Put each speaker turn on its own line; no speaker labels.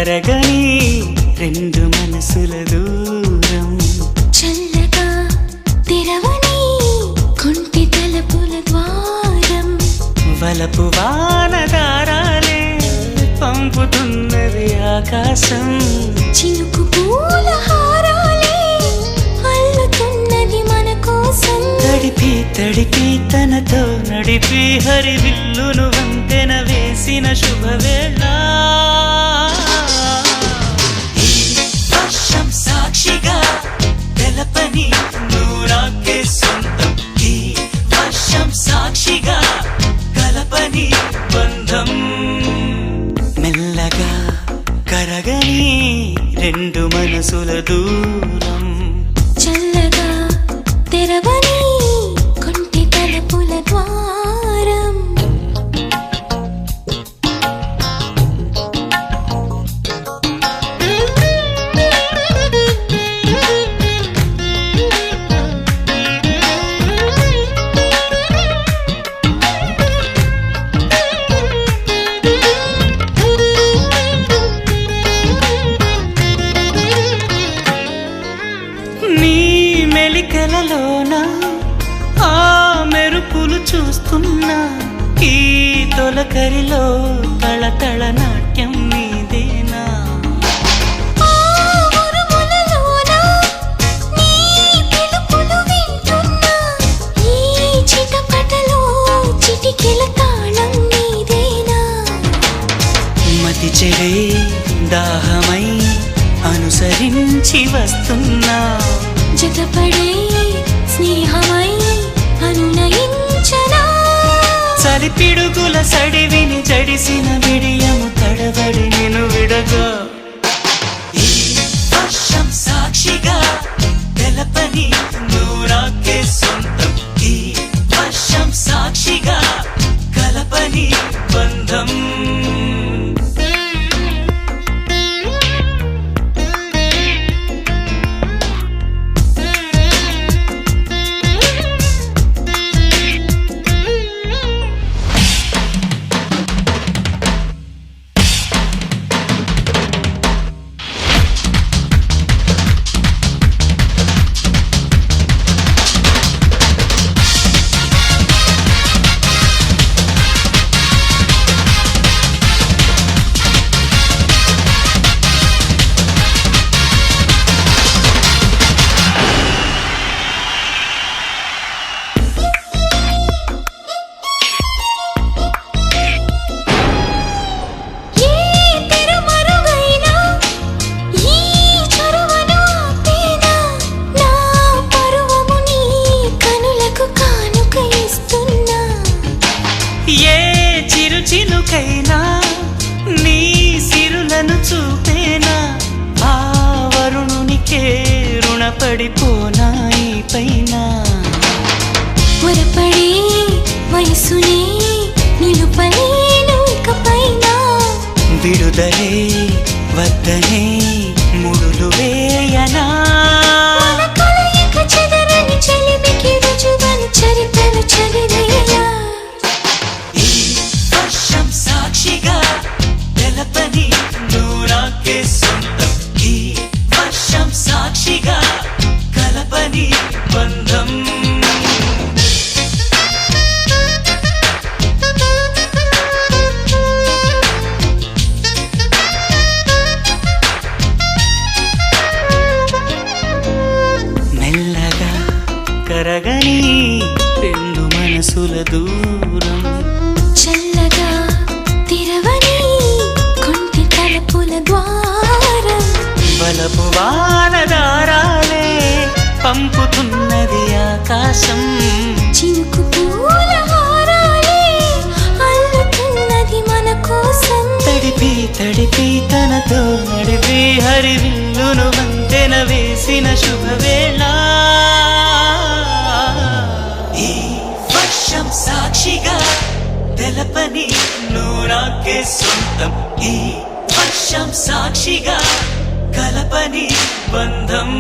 కరగని రెండు మనసుల దూరం
చల్లగా తెరవని కొంటి తలుపుల ద్వారం
వలపు వానదారాలే పంపుతున్నది ఆకాశం
చినుకు పూల హారాలే అల్లుతున్నది మన కోసం
తడిపి తడిపి తనతో నడిపి హరివిల్లును వంతెన వేసిన శుభవేళ సాక్షిగా తెలపని నూరాకే సొంతం ఈ వర్షం సాక్షిగా కలపని బంధం మెల్లగా కరగని రెండు మనసుల దూరం
చల్లగా తెరవని కొంటి తలుపుల ద్వారం
మెలికలలోన ఆ మెరుపులు చూస్తున్నా ఈ తొలకరిలో తళతళ నాట్యం నీదేనా మతి చెడే దాహమై అనుసరించి వస్తున్నా
జతపడే స్నేహమై అనునయించనా
చలిపిడుగుల సడివిని జడిసిన విడియము తడబడి నిన్ను విడగా ఈ వర్షం సాక్షిగా తెలపని నూరాకే సొంతం ఈ వర్షం సాక్షిగా కలపని బంధం చిలుకైనా నీ సిరులను చూపేనా ఆ వరుణునికే రుణపడిపోనా ఈ పైన
పొరపడే వయసునే నిలుపలేను ఇకపైన
విడుదలే వద్దనే ముడులు వేయనా
కలయిక చెదరని చెలిమికి రుజువని చరిత్రను చదివేలా
సాక్షిగా తెలపని నూరాకే సొంతం ఈ వర్షం సాక్షిగా కలపని బంధం మెల్లగా కరగని రెండు మనసుల దూరం
చల్లగా తెరవని కొంటి తలుపుల ద్వారం
వలపు వానదారాలే పంపుతున్నది ఆకాశం
చినుకు పూల హారాలే అల్లుతున్నది మన కోసం
తడిపి తడిపి తనతో నడిపి హరివిల్లును వంతెన వేసిన శుభవేళ ఈ వర్షం సాక్షిగా తెలపని నూరాకే సొంతం ఈ వర్షం సాక్షిగా కలపని బంధం